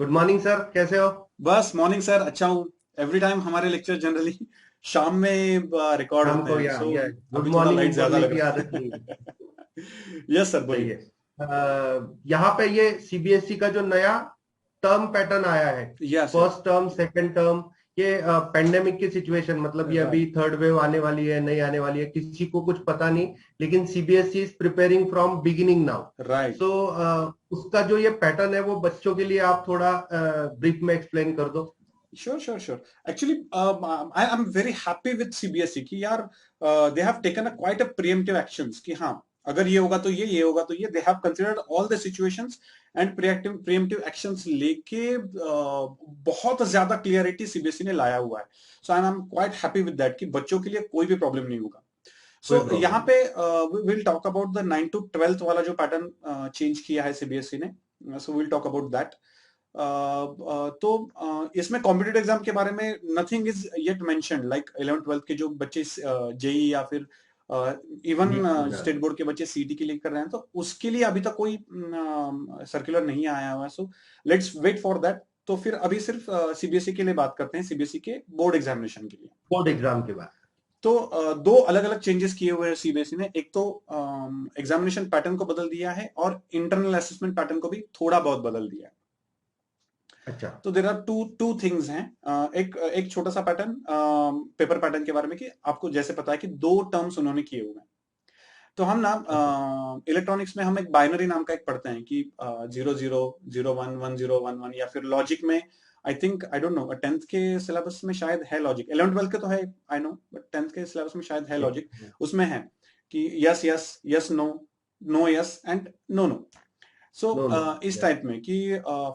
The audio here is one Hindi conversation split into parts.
गुड मॉर्निंग सर, कैसे हो? बस मॉर्निंग सर, अच्छा हूँ। एवरी टाइम हमारे लेक्चर जनरली शाम में रिकॉर्ड होते हमको हैं, या सो ये गुड अभी थोड़ा लाइट मॉर्निंग ज्यादा बोलने लग की रहा आदत नहीं है। है। यस सर, सही बोलिए। है। यहाँ पे ये सीबीएसई का जो नया टर्म पैटर्न आया है, yes yes. First term second term, ये पेंडेमिक की सिचुएशन, मतलब ये अभी राइट थर्ड वेव आने वाली है नहीं आने वाली है, किसी को कुछ पता नहीं। लेकिन CBSE is preparing from beginning now. Right. So उसका जो ये पैटर्न है वो बच्चों के लिए आप थोड़ा ब्रीफ में एक्सप्लेन कर दो। Sure sure sure. Actually I am very happy with CBSE कि यार they have taken a quite a preemptive actions कि हाँ, अगर ये होगा तो ये होगा तो ये, they have considered all the situations and preemptive actions लेके बहुत ज्यादा क्लियरिटी सीबीएसई ने लाया हुआ है। So I am quite happy with that कि बच्चों के लिए कोई भी प्रॉब्लम नहीं होगा। कोई सो प्रॉब्लम यहाँ नहीं। पे will talk about the 9 to 12th वाला जो पैटर्न चेंज किया है सीबीएसई ने, so will talk about that. इसमें कॉम्पिटेटिव एग्जाम के बारे में nothing is yet mentioned, like 11 12th के जो बच्चे जेई या फिर इवन नीट। स्टेट बोर्ड के बच्चे सीटी के लिए कर रहे हैं, तो उसके लिए अभी तक कोई सर्कुलर नहीं आया हुआ है। So let's wait for that. तो फिर अभी सिर्फ सीबीएसई के लिए बात करते हैं, सीबीएसई के बोर्ड एग्जामिनेशन के लिए। बोर्ड एग्जाम के बाद। तो दो अलग अलग चेंजेस किए हुए हैं सीबीएसई ने। एक तो एग्जामिनेशन पैटर्न को बदल दिया है और इंटरनल असेसमेंट पैटर्न को भी थोड़ा बहुत बदल दिया है। अच्छा। तो there are two two things हैं। एक एक छोटा सा पैटर्न पेपर पैटर्न के बारे में कि आपको जैसे पता है कि दो टर्म्स उन्होंने किए हुए हैं। तो हम ना ओके। इलेक्ट्रॉनिक्स में हम एक बाइनरी नाम का एक पढ़ते हैं कि 00 01 10 11 या फिर लॉजिक में I think, I don't know, 10th के सिलेबस में शायद है लॉजिक, 11 12th के तो है आई नो, बट 10th के सिलेबस में शायद है लॉजिक। उसमें है कि yes yes, yes no, no yes and no no. So no no. इस टाइप में कि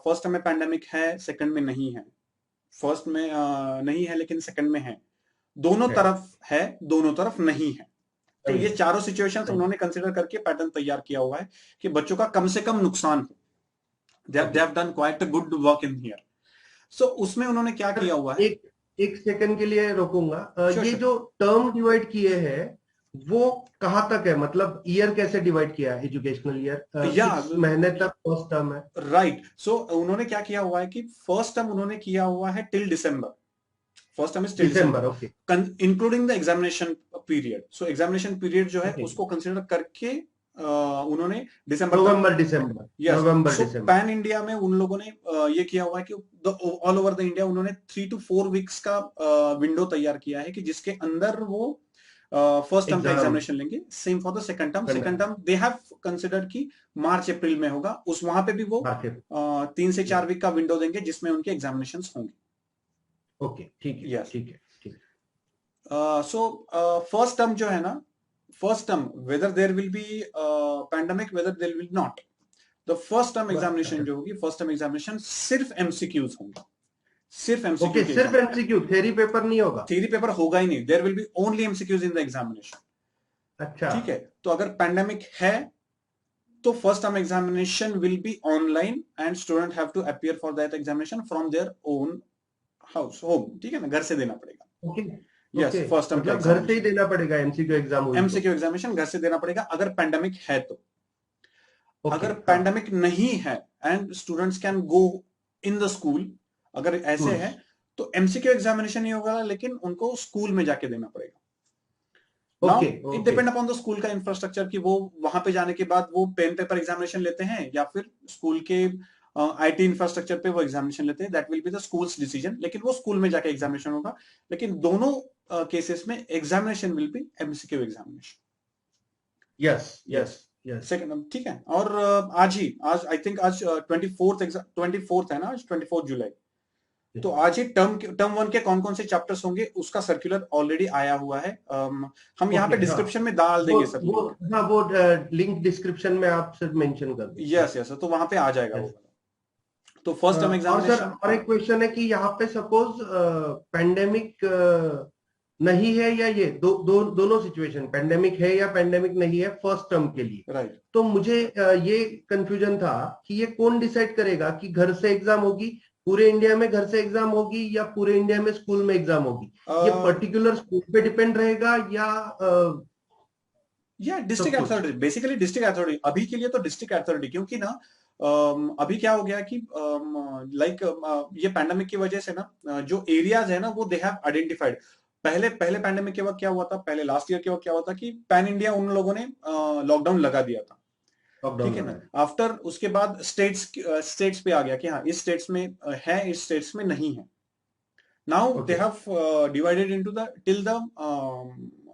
फर्स्ट में पैंडेमिक है, सेकंड में नहीं है। फर्स्ट में नहीं है लेकिन सेकंड में है। दोनों है। तरफ है, दोनों तरफ नहीं है। तो नहीं ये है। चारों सिचुएशंस सही। उन्होंने कंसिडर करके पैटर्न तैयार किया हुआ है कि बच्चों का कम से कम नुकसान हो। They okay. Have done quite a good work in here. So उसमें उन्होंने क्या सर, किया हुआ है। एक एक सेकंड के लिए रोकूंगा। श्योर ये श्योर। जो टर्म डिवाइड किए हैं वो कहाँ तक है, मतलब ईयर कैसे डिवाइड किया है? एजुकेशनल ईयर या किस महीने तक फर्स्ट टर्म है? राइट। सो उन्होंने क्या किया हुआ है कि फर्स्ट टर्म उन्होंने किया हुआ है till December. First term is till December. December okay. Including the examination period. So examination period जो है ओके। उसको कंसिडर करके उन्होंने दिसंबर तक। नवंबर दिसंबर। यस। नवंबर सो दिसंबर। पैन इंडिया में उन लोगों ने ये किया हुआ है कि ऑल ओवर द इंडिया उन्होंने 3 to 4 वीक्स का विंडो तैयार किया है कि जिसके अंदर वो फर्स्ट टर्म का एग्जाम एग्जामिनेशन लेंगे। Same for the second term. Second conduct. Term they have considered कि मार्च अप्रैल में होगा, उस वहां पे भी वो मार्केट। 3 से 4 वीक का विंडो देंगे जिसमें उनके एग्जामिनेशन होंगे। ओके, ठीक है यस। ठीक है ठीक सो फर्स्ट टर्म जो है ना, first term whether there will be pandemic, whether there will not, the first term है। एग्जामिनेशन अच्छा। जो होगी, फर्स्ट टर्म एग्जामिनेशन सिर्फ एमसीक्यूज होंगे। सिर्फ एमसीक्यू ओके, के सिर्फ एग्जाम। एमसीक्यू, थ्योरी पेपर नहीं होगा? थ्योरी पेपर होगा ही नहीं, there will be only MCQs in the examination. अच्छा। ठीक है। तो अगर पैंडेमिक है तो first term examination will be online and student have to appear for that examination from their own house home. ठीक है ना, घर से देना पड़ेगा। Okay. Yes, okay, first term का मतलब घर से ही एग्जामिनेशन, देना पड़ेगा एमसीक्यू एग्जाम हुई तो? एमसीक्यू एग्जामिनेशन घर से देना पड़ेगा अगर पैंडेमिक है तो। ओके। अगर हाँ। पैंडेमिक नहीं है and students can go in the school, अगर ऐसे है स्कूल्स। तो एमसीक्यू एग्जामिनेशन नहीं होगा लेकिन उनको स्कूल में जाके देना पड़ेगा। Now okay. It okay. Depend upon the school का इंफ्रास्ट्रक्चर कि वो वहां पे जाने के बाद वो पेन पेपर एग्जामिनेशन लेते हैं या फिर स्कूल के आईटी इंफ्रास्ट्रक्चर पे वो एग्जामिनेशन लेते हैं। That will be the schools decision, लेकिन वो स्कूल में जाके एग्जामिनेशन होगा। लेकिन दोनों केसेस में examination will be MCQ examination. Yes yes. Yes yes. Second, ठीक है। और आज आई थिंक आज 24th है ना, आज 24 जुलाई। तो आज ही टर्म वन के कौन कौन से चैप्टर्स होंगे उसका सर्कुलर ऑलरेडी आया हुआ है। हम यहाँ ओके। पे हाँ। डिस्क्रिप्शन में डाल वो देंगे सब वो लिंक। हाँ, वो लिंक डिस्क्रिप्शन में आप सिर्फ मेंशन कर दो। हाँ। यस यस, तो वहां पे आ जाएगा वो यस। वाला। तो फर्स्ट टर्म और सर, एग्जामिनेशन, और हाँ। एक क्वेश्चन है कि यहाँ पे सपोज पेंडेमिक नहीं है, या ये दोनों सिचुएशन, पेंडेमिक है या पेंडेमिक नहीं है फर्स्ट टर्म के लिए, राइट। तो मुझे ये कंफ्यूजन था कि ये कौन डिसाइड करेगा कि घर से एग्जाम होगी, पूरे इंडिया में घर से एग्जाम होगी या पूरे इंडिया में स्कूल में एग्जाम होगी? ये पर्टिकुलर स्कूल पे डिपेंड रहेगा या या सब डिस्ट्रिक्ट कुछ? अथॉरिटी, बेसिकली डिस्ट्रिक्ट अथॉरिटी अभी के लिए तो डिस्ट्रिक्ट अथॉरिटी, क्योंकि ना अभी क्या हो गया कि लाइक ये पैंडेमिक की वजह से ना जो एरियाज है ना वो दे हैव आइडेंटिफाइड। पहले पहले पैंडेमिक के वक्त क्या हुआ था, पहले लास्ट ईयर के वक्त क्या हुआ था कि पैन इंडिया उन लोगों ने लॉकडाउन लगा दिया था, ठीक लॉकडाउन है लगा ना। है। आफ्टर उसके बाद स्टेट्स पे आ गया कि हाँ इस स्टेट्स में है, इस स्टेट्स में नहीं है। Now they okay have divided into the till the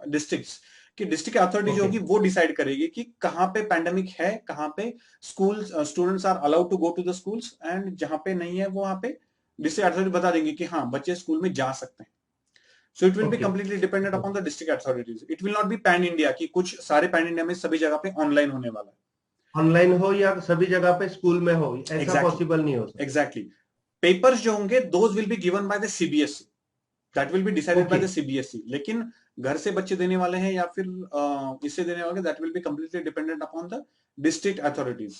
districts, कि डिस्ट्रिक्ट अथॉरिटी जो ओके होगी वो डिसाइड करेगी कि कहाँ पे पैंडेमिक है, कहाँ पे school students are allowed to go to the schools, and जहां पे नहीं है वहां पे डिस्ट्रिक्ट अथॉरिटी बता देंगे कि हाँ बच्चे स्कूल में जा सकते हैं। So it will be okay completely dependent upon the district authorities. It will not be pan India कि कुछ सारे पैन इंडिया में सभी जगह पे ऑनलाइन होने वाला है। ऑनलाइन हो या सभी जगह पे स्कूल में हो, ऐसा एग्जैक्टली, पॉसिबल नहीं हो सकता। एग्जैक्टली। पेपर्स जो होंगे those will be given by the CBSE, that will be decided by okay the CBSE. लेकिन घर से बच्चे देने वाले हैं या फिर इससे देने वाले, that will be completely dependent upon the district authorities.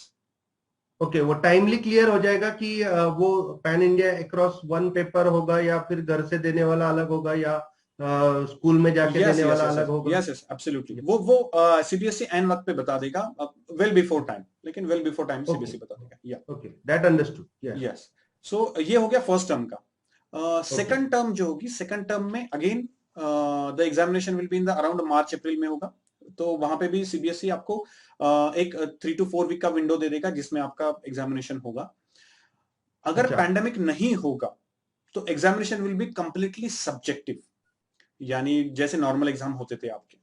Okay, वो टाइमली क्लियर हो जाएगा कि वो pan India across one paper होगा या फिर घर से देने वाला अलग होगा या स्कूल में जाके यस देने यस वाला यस अलग होगा। Yes yes absolutely. वो सीबीएसई एन वक्त पे बता देगा, वेल बिफोर टाइम, लेकिन well before time okay CBSE बता देगा। Yeah okay, that understood, yeah yes. So ये हो गया फर्स्ट टर्म का। ओके सेकंड टर्म जो होगी, सेकंड टर्म में again the examination will be in the around March April में होगा। तो वहां पे भी सीबीएसई आपको एक 3 to 4 वीक का विंडो दे देगा जिसमें आपका एग्जामिनेशन होगा। अगर अच्छा पैंडेमिक नहीं होगा तो examination will be completely subjective, यानी जैसे नॉर्मल एग्जाम होते थे आपके,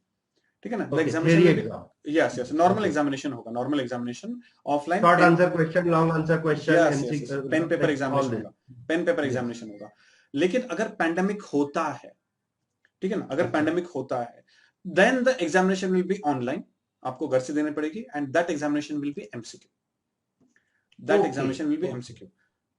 ठीक है ना। The okay, examination theory will be, exam. Yes yes, normal okay, examination होगा, normal examination offline. Short answer question, long answer question, yes yes MC, yes, pen paper like all examination this. होगा, पेन पेपर यस, एग्जामिनेशन होगा। लेकिन अगर पैंडेमिक होता है, ठीक है ना, अगर अच्छा पैंडेमिक होता है, then the examination will be online, आपको घर से देनी पड़ेगी, and that examination will be MCQ, that okay examination will be okay MCQ,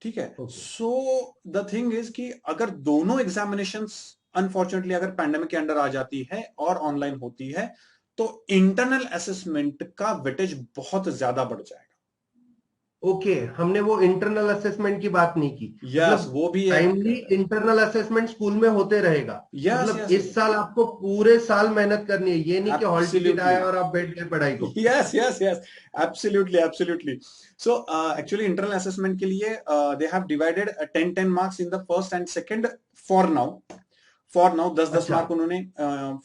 ठीक है। Okay. So the thing is कि अगर दोनों एग्जामिनेशन अनफॉर्चुनेटली अगर पैंडेमिक के अंडर आ जाती है और ऑनलाइन होती है, तो इंटरनल असेसमेंट का वेटेज बहुत ज्यादा बढ़ जाएगा। ओके, हमने वो इंटरनल असेसमेंट की बात नहीं की। यस, मतलब वो भी एक, टाइमली इंटरनल असेसमेंट स्कूल में होते रहेगा। यस मतलब यस इस साल आपको पूरे साल मेहनत करनी है, ये नहीं कि हॉल टिकट एब्सोल्युटली। आया और आप बैठ गए पढ़ाई को। yes yes yes, absolutely absolutely. So actually internal assessment के लिए they have divided 10 marks in the first and second for now, 10 अच्छा मार्क उन्होंने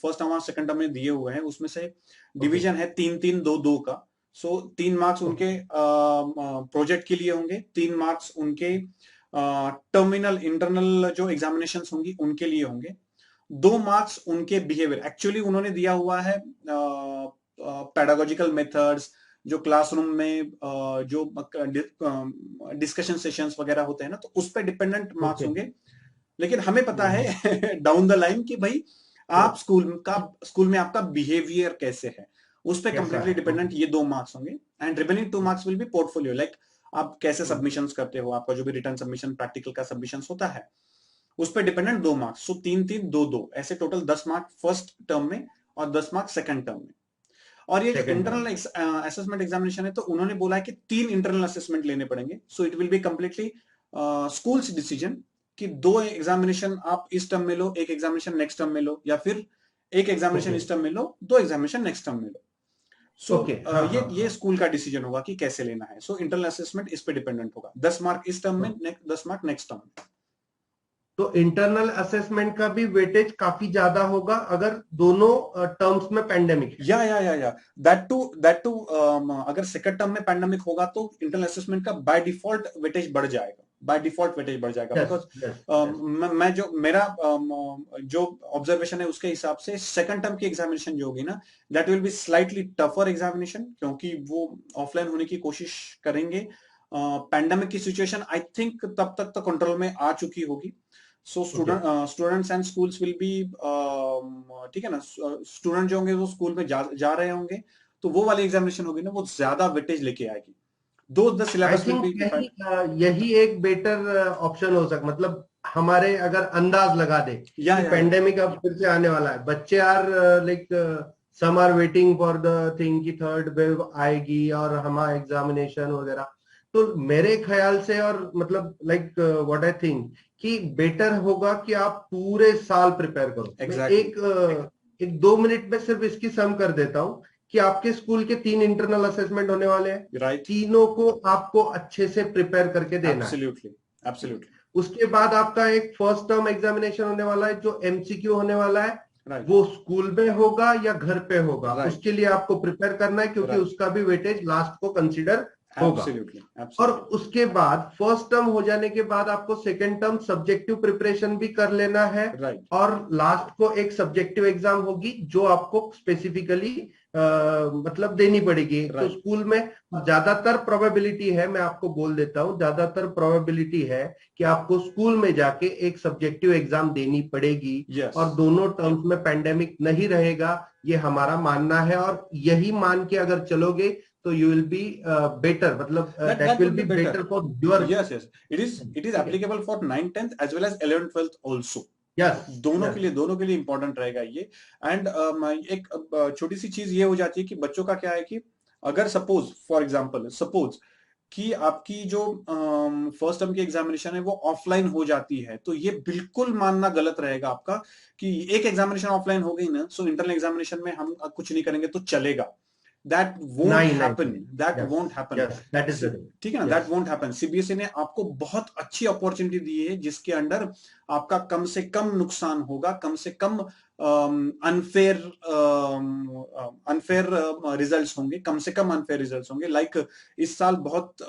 फर्स्ट टर्म और सेकंड टर्म में दिए हुए हैं। उसमें से ओके डिवीजन है 3-3-2-2 का। सो 3 मार्क्स ओके उनके प्रोजेक्ट के लिए होंगे, 3 मार्क्स उनके टर्मिनल इंटरनल जो एग्जामिनेशन होंगी उनके लिए होंगे, 2 मार्क्स उनके बिहेवियर। एक्चुअली उन्होंने दिया हुआ है पेडागोजिकल मेथड्स, जो क्लासरूम में जो डिस्कशन सेशंस वगैरह होते हैं ना, तो उस पर डिपेंडेंट मार्क्स ओके। होंगे। लेकिन हमें पता है डाउन द लाइन कि भाई आप स्कूल में आपका बिहेवियर कैसे है, उस पर कैसा कंप्लीटली है, डिपेंडेंट ओके ये 2 मार्क्स होंगे। And remaining 2 marks will be portfolio, like आप कैसे सबमिशंस करते हो, आपका जो भी रिटर्न सबमिशन प्रैक्टिकल का सबमिशन होता है उस पर डिपेंडेंट 2 मार्क्स। सो 3-3-2-2 ऐसे टोटल 10 मार्क फर्स्ट टर्म में और 10 मार्क सेकंड टर्म में। और ये जो second internal term. Assessment examination है, तो उन्होंने बोला है कि 3 इंटरनल असेसमेंट लेने पड़ेंगे। So it will be completely schools decision कि 2 एग्जामिनेशन आप इस टर्म में लो, एक एग्जामिनेशन नेक्स्ट टर्म में लो, या फिर एक एग्जामिनेशन ओके इस टर्म में लो, 2 एग्जामिनेशन नेक्स्ट टर्म में लो। सो ओके, हाँ हाँ ये हाँ। स्कूल का डिसीजन होगा कि कैसे लेना है। सो इंटरनल असेसमेंट इस पे डिपेंडेंट होगा, 10 मार्क इस टर्म में, 10 मार्क नेक्स्ट टर्म में। तो इंटरनल असेसमेंट का भी वेटेज काफी ज्यादा होगा अगर दोनों टर्म्स में पेंडेमिक है। या दैट टू अगर सेकंड टर्म में पैंडेमिक होगा तो इंटरनल असेसमेंट का बाय डिफॉल्ट वेटेज बढ़ जाएगा, बाय डिफॉल्ट वेटेज बढ़ जाएगा। Yes because yes yes. मैं जो मेरा जो ऑब्जर्वेशन है उसके हिसाब से सेकंड टर्म की एग्जामिनेशन जो होगी ना, that will be slightly tougher examination, क्योंकि वो ऑफलाइन होने की कोशिश करेंगे। पैंडेमिक की सिचुएशन आई थिंक तब तक तो कंट्रोल में आ चुकी होगी। So okay students and schools will be, ठीक है ना, स्टूडेंट जो होंगे वो स्कूल में जा रहे होंगे, तो वो वाली एग्जामिनेशन होगी ना, वो ज्यादा वेटेज लेके आएगी। Though the I syllabus will think be यही डिफाइंड। यही एक बेटर ऑप्शन हो सकता, मतलब हमारे अगर अंदाज लगा दे या कि या या पेंडेमिक अब फिर से आने वाला है, बच्चे are like some are waiting for the thing कि थर्ड वेव आएगी और हमारा एग्जामिनेशन वगैरह। तो मेरे ख्याल से और मतलब लाइक व्हाट आई थिंक कि बेटर होगा कि आप पूरे साल प्रिपेयर करो। मैं एग्जैक्टली एक 2 मिनट में सिर्फ इसकी सम कर देता हूँ कि आपके स्कूल के 3 इंटरनल असेसमेंट होने वाले हैं, राइट, तीनों को आपको अच्छे से प्रिपेयर करके देना है। एब्सोल्युटली, एब्सोल्युटली, उसके बाद आपका एक फर्स्ट टर्म एग्जामिनेशन होने वाला है जो एमसीक्यू होने वाला है, राइट, वो स्कूल में होगा या घर पे होगा, राइट, उसके लिए आपको प्रिपेयर करना है क्योंकि राइट, उसका भी वेटेज लास्ट को कंसीडर होगा। एब्सोल्युटली, और एब्सोल्युटली, उसके बाद फर्स्ट टर्म हो जाने के बाद आपको सेकेंड टर्म सब्जेक्टिव प्रिपरेशन भी कर लेना है, राइट, और लास्ट को एक सब्जेक्टिव एग्जाम होगी जो आपको स्पेसिफिकली मतलब देनी पड़ेगी। तो राइट, स्कूल में ज्यादातर प्रोबेबिलिटी है, मैं आपको बोल देता हूं, ज्यादातर प्रोबेबिलिटी है कि आपको स्कूल में जाके एक सब्जेक्टिव एग्जाम देनी पड़ेगी। यस, और दोनों टर्म्स में पेंडेमिक नहीं रहेगा, ये हमारा मानना है। और यही मान के अगर चलोगे तो यू विल बी बेटर, मतलब that that that will would be be better. Better for your. Yes, yes, it is ठीक है। applicable for 9th 10th as well as 11th 12th also. Yes, yes, दोनों के लिए इंपॉर्टेंट रहेगा ये। एंड एक छोटी सी चीज ये हो जाती है कि बच्चों का क्या है कि अगर सपोज फॉर एग्जांपल सपोज कि आपकी जो फर्स्ट टर्म की एग्जामिनेशन है वो ऑफलाइन हो जाती है, तो ये बिल्कुल मानना गलत रहेगा आपका कि एक एग्जामिनेशन ऑफलाइन हो गई ना, सो इंटरनल एग्जामिनेशन में हम कुछ नहीं करेंगे तो चलेगा। दैट वोंट नहीं, नहीं, हैपन, नहीं, that yes, won't happen. Yes, that is the ठीक है ना, that yes, won't happen. CBSE ने आपको बहुत अच्छी अपॉर्चुनिटी दी है जिसके अंडर आपका कम से कम नुकसान होगा, कम से कम अनफेयर अनफेयर रिजल्ट्स होंगे, कम से कम अनफेयर रिजल्ट्स होंगे। लाइक इस साल बहुत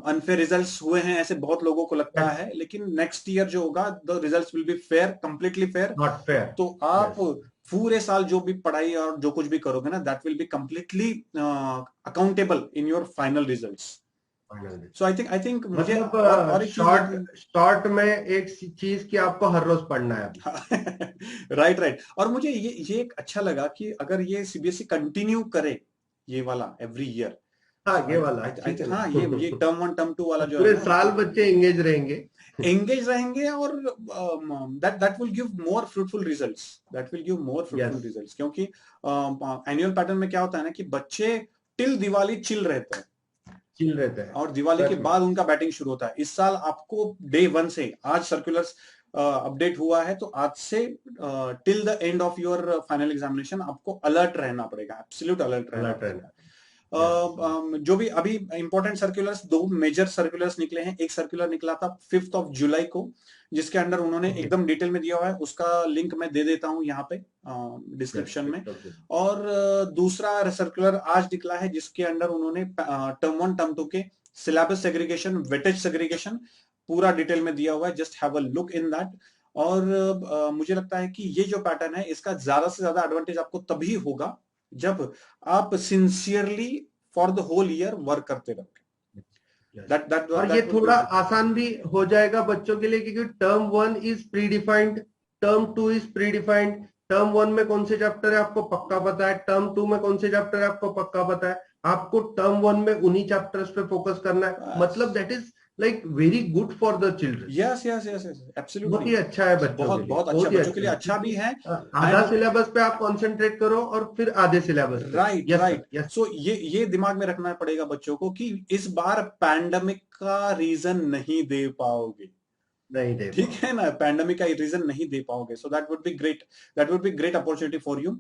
अनफेयर रिजल्ट्स हुए हैं, ऐसे बहुत लोगों को लगता है, लेकिन नेक्स्ट ईयर जो होगा the results will be fair, completely fair. Not fair, तो आप यस, पूरे साल जो भी पढ़ाई और जो कुछ भी करोगे ना, that will be completely accountable in your final results. Final. So I think मुझे मतलब और एक चीज शॉर्ट शॉर्ट में एक चीज की आपको हर रोज पढ़ना है अभी। Right, right. और मुझे ये एक अच्छा लगा कि अगर ये सीबीएसई कंटिन्यू करे ये वाला एवरी ईयर, हाँ, सो ये आई वाला आई अच्छी हाँ, चलो। ये टर्म 1 टर्म 2 वाला जो है पूरे ना, साल बच्चे एंगेज रहेंगे। एंगेज रहेंगे और that will give more fruitful results, that will give more fruitful yes, results. क्योंकि एनुअल पैटर्न में क्या होता है ना कि बच्चे टिल दिवाली चिल रहते हैं चिल रहते हैं, और दिवाली के सच में। बाद उनका बैटिंग शुरू होता है। इस साल आपको डे 1 से, आज सर्कुलर्स अपडेट हुआ है तो आज से till the end of your final examination आपको अलर्ट रहना पड़ेगा, एब्सोल्यूट अलर्ट रहना अलर्ट पड़ेगा। रहना, यस, जो भी अभी इंपॉर्टेंट सर्कुलर्स, दो मेजर सर्कुलर्स निकले हैं। एक सर्कुलर निकला था 5th ऑफ जुलाई को, जिसके अंडर उन्होंने ओके, एकदम डिटेल में दिया हुआ है, उसका लिंक मैं दे देता हूं यहाँ पे यस, डिस्क्रिप्शन में। और दूसरा सर्कुलर आज निकला है जिसके अंडर उन्होंने टर्म 1 टर्म 2 के सिलेबस सेग्रीगेशन, वेटेज सेग्रीगेशन पूरा डिटेल में दिया हुआ है। Just have a look in that. और मुझे लगता है कि ये जो पैटर्न है इसका ज्यादा से ज्यादा एडवांटेज आपको तभी होगा जब आप sincerely for the whole year work करते रहोगे। यस। दैट दैट और ये दैट विल थोड़ा बी आसान भी हो जाएगा बच्चों के लिए, क्योंकि term 1 is pre defined, term 2 is pre defined. Term 1 में कौन से चैप्टर है आपको पक्का पता है, टर्म 2 में कौन से चैप्टर है आपको पक्का पता है। आपको टर्म 1 में उन्हीं चैप्टर्स पे फोकस करना है, मतलब that is like very good for the children. Yes, yes, yes, yes, बहुत एब्सोल्युटली। ही अच्छा है बच्चों के बहुत लिए, बहुत अच्छा, बहुत ही बच्चों के अच्छा लिए है, अच्छा भी क्योंकि है। आधा एंड सिलेबस पे आप कंसंट्रेट करो और फिर आधे सिलेबस पे। Right, yes sir, right. Yes. So ये दिमाग में रखना पड़ेगा बच्चों को कि इस बार पैंडमिक का रीजन नहीं दे पाओगे। नहीं दे ठीक पाओगे। है ना, पैंडमिक का रीजन नहीं दे पाओगे। So that would be great, that would be great opportunity for you.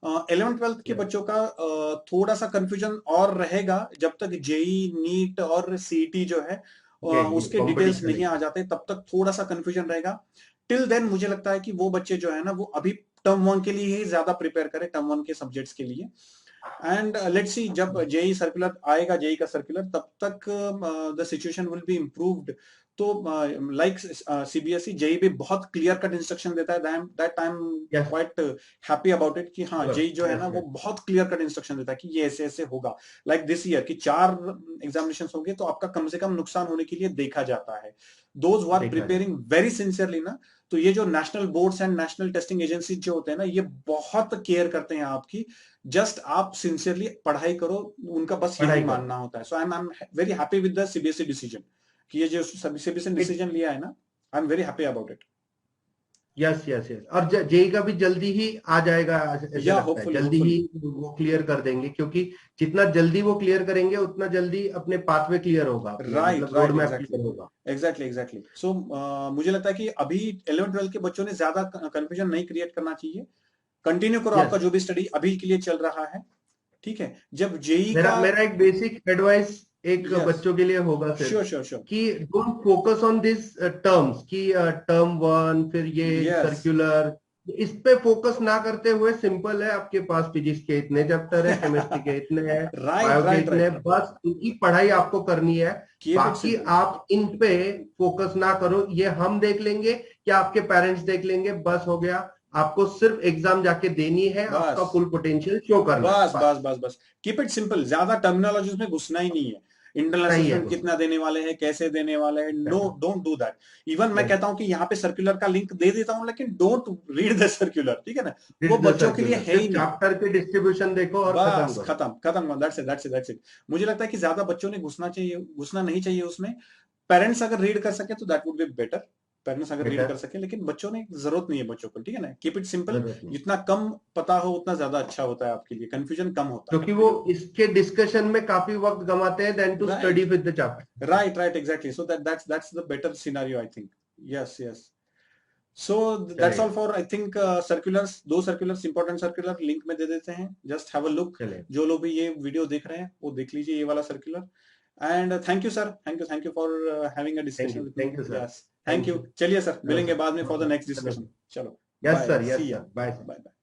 11th 12th के यस, बच्चों का थोड़ा सा कंफ्यूजन और रहेगा जब तक जेई, नीट और सीटी जो है यही उसके डिटेल्स कंपटीशन नहीं आ एग्जाम। जाते, तब तक थोड़ा सा कंफ्यूजन रहेगा। टिल देन मुझे लगता है कि वो बच्चे जो है ना वो अभी टर्म 1 के लिए ही ज्यादा प्रिपेयर करें, टर्म 1 के सब्जेक्ट्स के लिए। एंड लेट्स सी, जब जेई सर्कुलर आएगा, जेई का सर्कुलर, तब तक the situation will be improved. तो लाइक सीबीएसई जेई भी बहुत क्लियर कट इंस्ट्रक्शन देता है, that I am yes, quite happy about it कि हाँ, जेई जो है ना यस, वो यस, बहुत क्लियर कट इंस्ट्रक्शन देता है कि ये ऐसे ऐसे होगा। लाइक दिस ईयर कि 4 एग्जामिनेशन होंगे तो आपका कम से कम नुकसान होने के लिए देखा जाता है। दोज हु आर देखा जाए। प्रिपेयरिंग वेरी सिंसियरली ना, तो ये जो national boards and national testing agency जो होते हैं ना, ये बहुत केयर करते हैं आपकी। जस्ट आप सिंसियरली पढ़ाई करो, उनका बस यही पढ़ाई करो। मानना होता है। So I am very happy with the CBSE decision कि ये जो सीबीएसई इट डिसीजन लिया है ना, I am very happy about it. Yes, yes, yes. और जेई का भी जल्दी ही आ जाएगा, ऐसे या लगता है होपफुली, जल्दी ही होपफुली, वो क्लियर कर देंगे, क्योंकि जितना जल्दी वो क्लियर करेंगे उतना जल्दी अपने पाथवे क्लियर होगा, अपने राइट, मतलब road right, map exactly, clear होगा। Exactly, exactly. सो मुझे लगता है कि अभी 11th 12th के बच्चों ने ज्यादा कंफ्यूजन नहीं क्रिएट करना चाहिए। कंटिन्यू करो Yes. आपका जो भी स्टडी अभी के लिए चल रहा है, ठीक है। जब जेई मेरा का मेरा एक बेसिक एडवाइस एक Yes. बच्चों के लिए होगा सिर्फ श्योर श्योर श्योर कि don't focus on this terms कि टर्म वन फिर ये Yes. सर्कुलर, इस पे फोकस ना करते हुए सिंपल है, आपके पास फिजिक्स के इतने चैप्टर है, केमिस्ट्री के इतने हैं, राइट बायो के राइट इतने राइट, हैं, बस उनकी पढ़ाई आपको करनी है। कीप इट बाकी सिंपल, आप इन पे फोकस ना करो, ये हम देख लेंगे या आपके पेरेंट्स देख लेंगे, बस हो गया। आपको सिर्फ एग्जाम जाके देनी है, आपका बस फुल पोटेंशियल शो करना है, बस बस बस बस बस कीप इट सिंपल, ज्यादा टर्मिनोलॉजीज में घुसना ही नहीं है। इंटरनल नहीं है असेसमेंट कुछ। कितना देने वाले हैं, कैसे देने वाले हैं, no, don't do that. Even मैं Yes. कहता हूं कि यहाँ पे सर्कुलर का लिंक दे देता हूं, लेकिन डोंट रीड द सर्कुलर, ठीक है ना, वो Read the बच्चों के लिए circular. है ही सिर्फ नहीं। चैप्टर की डिस्ट्रीब्यूशन देखो और खत्म बस करो। खत्म खत्म, that's it that's it that's it. मुझे लगता है कि ज्यादा बच्चों ने घुसना चाहिए, घुसना नहीं चाहिए उसमें। पेरेंट्स अगर रीड कर सके तो that would be better, parents अगर रीड बेटर, कर सके, लेकिन बच्चों ने जरूरत नहीं है बच्चों को, ठीक है ना, कीप इट सिंपल। जरूरत नहीं, जितना कम पता हो उतना ज्यादा अच्छा होता है आपके लिए, कंफ्यूजन कम होता क्योंकि वो इसके डिस्कशन में काफी वक्त गंवाते हैं देन टू है। Study right with the chapter. Right exactly, so that's the better scenario I think. Yes yes, so that's all चलेगा, for I think circulars, दो circulars, important circular लिंक में दे देते हैं, just have a look। चलेगा। जो लोग भी ये वीडियो देख रहे हैं वो देख लीजिए ये वाला circular. And thank you sir, thank you for having a discussion with me. Thank you sir, yes thank thank you. You. चलिए सर, चलो मिलेंगे सर, बाद में फॉर द नेक्स्ट चलो, डिस्कशन। चलो yes bye, sir, yes see ya, sir, bye sir. Bye bye.